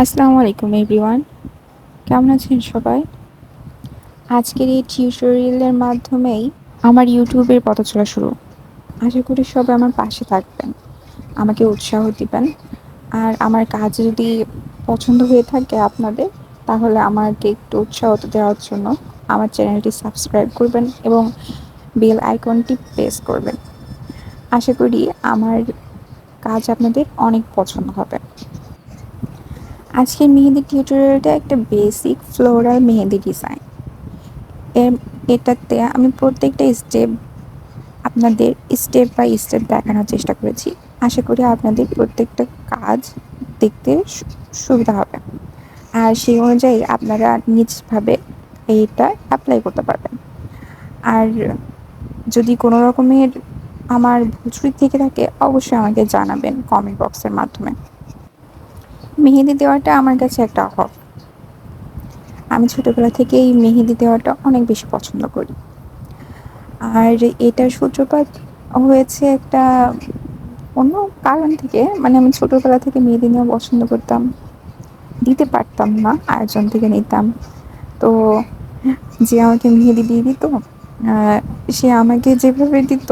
আসসালামু আলাইকুম এভরিওয়ান, কেমন আছেন সবাই? আজকের এই টিউটোরিয়ালের মাধ্যমেই আমার ইউটিউবের পথ চলা শুরু। আশা করি সবাই আমার পাশে থাকবেন, আমাকে উৎসাহ দিবেন। আর আমার কাজ যদি পছন্দ হয়ে থাকে আপনাদের, তাহলে আমাকে একটু উৎসাহ দেওয়ার জন্য আমার চ্যানেলটি সাবস্ক্রাইব করবেন এবং বেল আইকনটি প্রেস করবেন। আশা করি আমার কাজ আপনাদের অনেক পছন্দ হবে। আজকের মেহেদি টিউটোরিয়ালটা একটা বেসিক ফ্লোরাল মেহেদি ডিজাইন। এটাতে আমি প্রত্যেকটা স্টেপ আপনাদের স্টেপ বাই স্টেপ দেখানোর চেষ্টা করেছি। আশা করি আপনাদের প্রত্যেকটা কাজ দেখতে সুবিধা হবে, আর সেই অনুযায়ী আপনারা নিজভাবে এইটা অ্যাপ্লাই করতে পারবেন। আর যদি কোনো রকমের আমার ভুল ত্রুটি থেকে থাকে, অবশ্যই আমাকে জানাবেন কমেন্ট বক্সের মাধ্যমে। মেহেদি দেওয়াটা আমার কাছে একটা হব। আমি ছোটোবেলা থেকেই মেহেদি দেওয়াটা অনেক বেশি পছন্দ করি। আর এটার সূত্রপাত হয়েছে একটা অন্য কারণ থেকে। মানে আমি ছোটোবেলা থেকে মেহেদি নেওয়া পছন্দ করতাম, দিতে পারতাম না, আরেকজন থেকে নিতাম। তো যে আমাকে মেহেদি দিয়ে দিত, সে আমাকে যেভাবে দিত,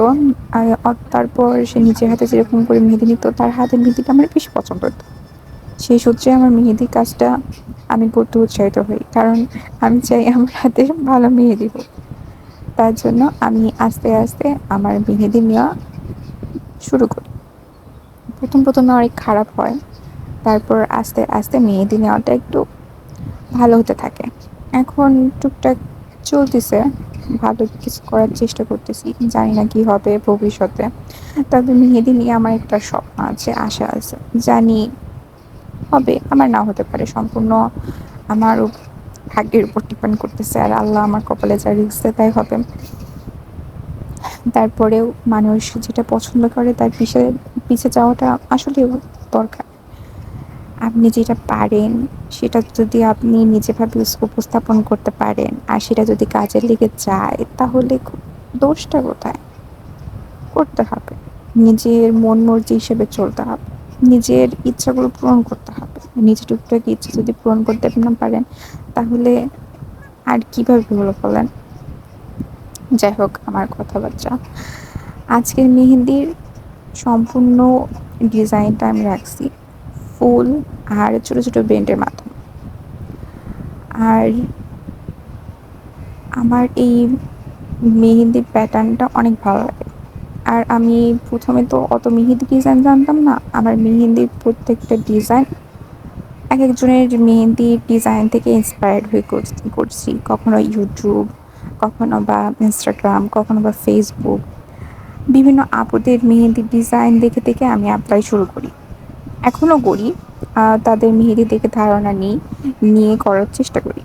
তারপর সে নিজের হাতে যেরকম করে মেহেদি নিত, তার হাতের মেহেদিটা আমার বেশি পছন্দ হতো। সেই সূত্রে আমার মেহেদির কাজটা আমি করতে উৎসাহিত হই, কারণ আমি চাই আমার হাতে ভালো মেহেদি হোক। তার জন্য আমি আস্তে আস্তে আমার মেহেদি নেওয়া শুরু করি। প্রথমে অনেক খারাপ হয়, তারপর আস্তে আস্তে মেহেদি নেওয়াটা একটু ভালো হতে থাকে। এখন টুকটাক চলতেছে, ভালো কিছু করার চেষ্টা করতেছি, জানি না কি হবে ভবিষ্যতে। তবে মেহেদি নিয়ে আমার একটা স্বপ্ন আছে, আশা আছে, জানি হবে, আমার নাও হতে পারে। সম্পূর্ণ আমার ভাগ্যের উপর ডিপেন্ড করতেছে, আর আল্লাহ আমার কপালে যা লিখছে তাই হবে। তারপরেও মানুষ যেটা পছন্দ করে তার পিছে যাওয়াটা আসলে দরকার। আপনি যেটা পারেন সেটা যদি আপনি নিজেভাবে উপস্থাপন করতে পারেন, আর সেটা যদি কাজে লেগে যায়, তাহলে দোষটা কোথায়? করতে হবে, নিজের মন মর্জি হিসেবে চলতে হবে, নিজের ইচ্ছাগুলো পূরণ করতে হবে। নিজের টুকটাক ইচ্ছা যদি পূরণ করতে না পারেন, তাহলে আর কিভাবে হলো বলেন? যাই হোক, আমার কথাবার্তা। আজকের মেহেন্দির সম্পূর্ণ ডিজাইনটা আমি রাখছি ফুল আর ছোটো ছোটো বেন্ডের মাধ্যমে। আর আমার এই মেহেন্দির প্যাটার্নটা অনেক ভালো লাগে। আর আমি প্রথমে তো অত মেহেন্দি ডিজাইন জানতাম না। আমার মেহেন্দির প্রত্যেকটা ডিজাইন এক একজনের মেহেন্দির ডিজাইন থেকে ইন্সপায়ার্ড হয়ে করছি। কখনো ইউটিউব, কখনো বা ইনস্টাগ্রাম, কখনো বা ফেসবুক, বিভিন্ন আপুদের মেহেন্দির ডিজাইন দেখে দেখে আমি অ্যাপ্লাই শুরু করি, এখনও করি। তাদের মেহেদি দেখে ধারণা নিয়ে করার চেষ্টা করি।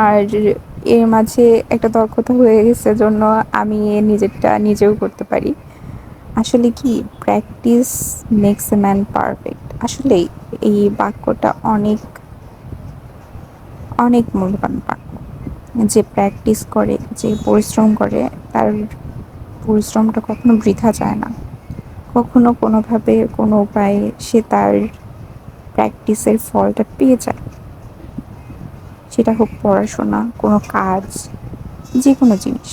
আর এর মাঝে একটা দক্ষতা হয়ে গেছে জন্য আমি নিজেরটা নিজেও করতে পারি। আসলে কি, practice makes a man perfect. আসলেই এই বাক্যটা অনেক অনেক মূল্যবান বাক্য। যে প্র্যাকটিস করে, যে পরিশ্রম করে, তার পরিশ্রমটা কখনো বৃথা যায় না। কখনো কোনোভাবে কোনো উপায়ে সে তার প্র্যাকটিসের ফলটা পেয়ে যায়। সেটা হোক পড়াশোনা, কোনো কাজ, যে কোনো জিনিস।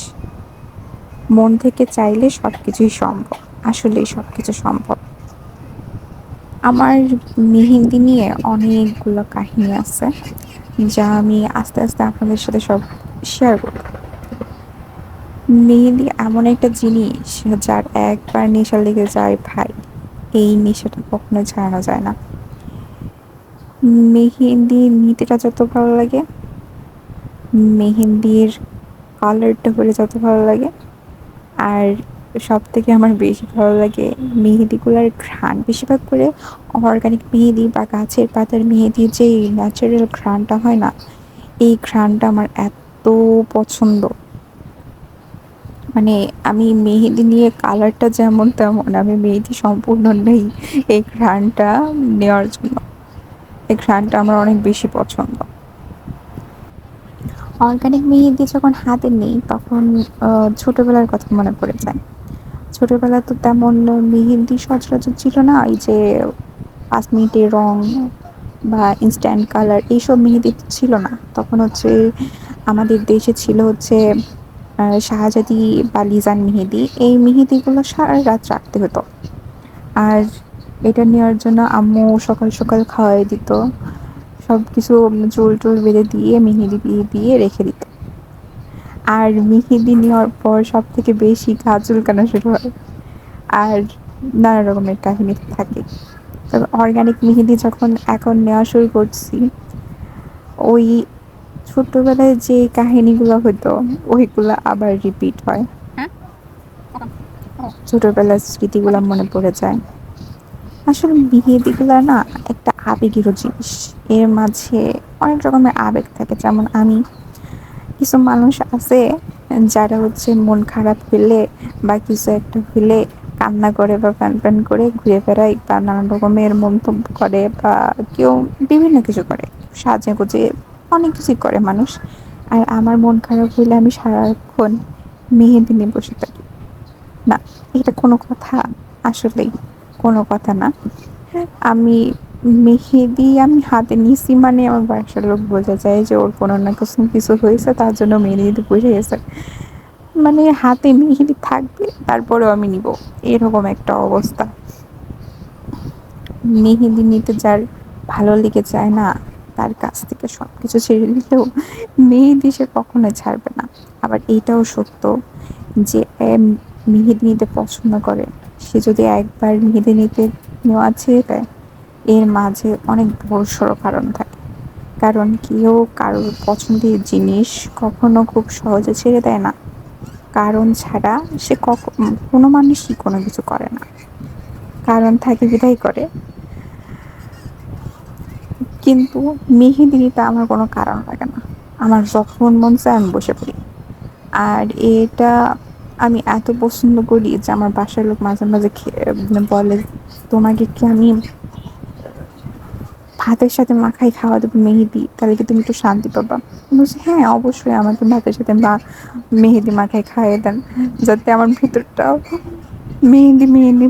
মন থেকে চাইলে সব কিছুই সম্ভব, আসলেই সব কিছু সম্ভব। আমার মেহেন্দি নিয়ে অনেকগুলো কাহিনী আছে, যা আমি আস্তে আস্তে আপনাদের সাথে সব শেয়ার করব। মেহেন্দি এমন একটা জিনিস, যার একবার নেশা লেগে যায় ভাই, এই নেশাটা কখনো ছাড়ানো যায় না। মেহেন্দি নিতেটা যত ভালো লাগে, মেহেন্দির কালারটা হলে যত ভালো লাগে, আর সব থেকে আমার বেশি ভালো লাগে মেহেদিগুলোর ঘ্রাণ। বেশিরভাগ করে অর্গানিক মেহেদি বা গাছের পাতার মেহেদি যে ন্যাচারাল ঘ্রাণটা হয় না, এই ঘ্রাণটা আমার এত পছন্দ। মানে আমি মেহেদি নিয়ে কালারটা যেমন তেমন, আমি মেহেদি সম্পূর্ণ নেই এই ঘ্রাণটা নেওয়ার জন্য। এই ঘ্রাণটা আমার অনেক বেশি পছন্দ। অর্গানিক মেহেদি যখন হাতে নেই, তখন ছোটবেলার কথা মনে পড়ে যায়। ছোটবেলা তো তেমন মেহেদি সচরাচর ছিল না, এই যে 5 মিনিটের রং বা ইনস্ট্যান্ট কালার এইসব মেহেদি ছিল না। তখন হচ্ছে আমাদের দেশে ছিল হচ্ছে শাহজাদি বা লিজান মেহেদি। এই মেহেদিগুলো সারা রাত রাখতে হতো। আর এটা নেওয়ার জন্য আম্মু সকাল সকাল খাওয়াই দিত, সব কিছু চুল টুল বেঁধে দিয়ে মেহেদি দিয়ে দিয়ে রেখে দিত। আর মেহেদি নেওয়ার পর সব থেকে বেশি গা চুলকানো শুরু হয়। আর নানা রকমের কাহিনী তো থাকে। তবে অর্গানিক মেহেদি যখন এখন নেওয়া শুরু করছি, ওই ছোটবেলায় যে কাহিনীগুলো হতো ওইগুলা আবার রিপিট হয়। ছোটবেলার স্মৃতিগুলা মনে পড়ে যায়। আসলে মেহেদিগুলা না একটা আবেগেরও জিনিস। এর মাঝে অনেক রকমের আবেগ থাকে। যেমন আমি, কিছু মানুষ আছে যারা হচ্ছে মন খারাপ হলে বা কিছু একটা হলে কান্না করে বা প্যান প্যান করে ঘুরে বেড়ায় বা নানান রকমের মন্তব্য করে বা কেউ বিভিন্ন কিছু করে, সাজে গুজে অনেক কিছুই করে মানুষ। আর আমার মন খারাপ হইলে আমি সারাক্ষণ মেহেদি নিয়ে বসে থাকি। না, এটা কোনো কথা? আসলেই কোনো কথা না। আমি মেহেদি আমি হাতে নিছি মানে আমার বাসার লোক বোঝা যায় যে ওর কোনো না কিছু কিছু হয়েছে, তার জন্য মেহেদি বসে গেছে। মানে হাতে মেহেদি থাকবে তারপরেও আমি নিব, এরকম একটা অবস্থা। মেহেদি নিতে যার ভালো লেগে যায় না, তার কাছ থেকে সবকিছু ছেড়ে দিলেও মেহেদি সে কখনোই ছাড়বে না। আবার এইটাও সত্য যে মেহেদি নিতে পছন্দ করে, সে যদি একবার মেহেদি নিতে নেওয়া ছেড়ে দেয়, এর মাঝে অনেক বড়সড় কারণ থাকে। কারণ কেউ কারোর পছন্দের জিনিস কখনো খুব সহজে ছেড়ে দেয় না। কারণ ছাড়া সে কোনো মানুষই কোনো কিছু করে না, কারণ থাকে বিধায় করে। কিন্তু মেহেদি নিতে আমার কোনো কারণ লাগে না, আমার যখন মন চায় আমি বসে পড়ি। আর এটা আমি এত পছন্দ করি যে আমার বাসার লোক মাঝে মাঝে বলে, তোমাকে কি আমি ভাতের সাথে মাখাই খাওয়া দেবো মেহেদি, তাহলে কি তুমি একটু শান্তি পাবা? বলছি হ্যাঁ অবশ্যই, আমাকে ভাতের সাথে মেহেদি মাখাই খাইয়ে দেন, যাতে আমার ভিতরটা মেহেদি মেহেদি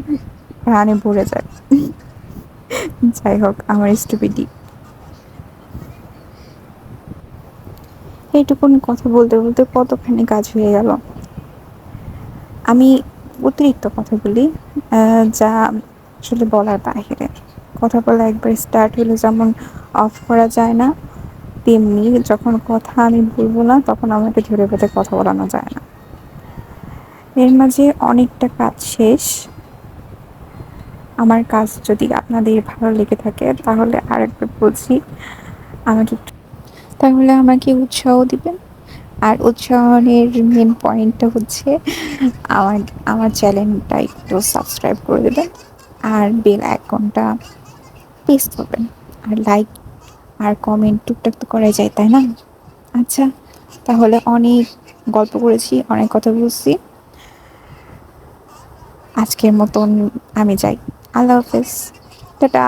প্রাণে ভরে যায়। যাই হোক, আমার স্টুপিডি। এইটুকুন কথা বলতে বলতে কতখানি কাজ হয়ে গেল। আমি অতিরিক্ত কথা বলি, যা আসলে বলার বাহিরে। কথা বলা একবার স্টার্ট হলে যেমন অফ করা যায় না, তেমনি যখন কথা আমি বলবো না তখন আমাকে ধরে বেঁধে কথা বলানো যায় না। এর মাঝে অনেকটা কাজ শেষ। আমার কাজ যদি আপনাদের ভালো লেগে থাকে তাহলে আরেকবার বলছি, আমাকে তাহলে আমাকে উৎসাহ দিবেন। আর উৎসাহের মেন পয়েন্টটা হচ্ছে আমার আমার চ্যানেলটা একটু সাবস্ক্রাইব করে দেবেন আর বেল আইকনটা প্রেস করবেন। আর লাইক আর কমেন্ট টুকটাক তো করাই যায়, তাই না? আচ্ছা, তাহলে অনেক গল্প করেছি, অনেক কথা বলছি, আজকের মতন আমি যাই। আল্লাহ হাফেজ, টাটা।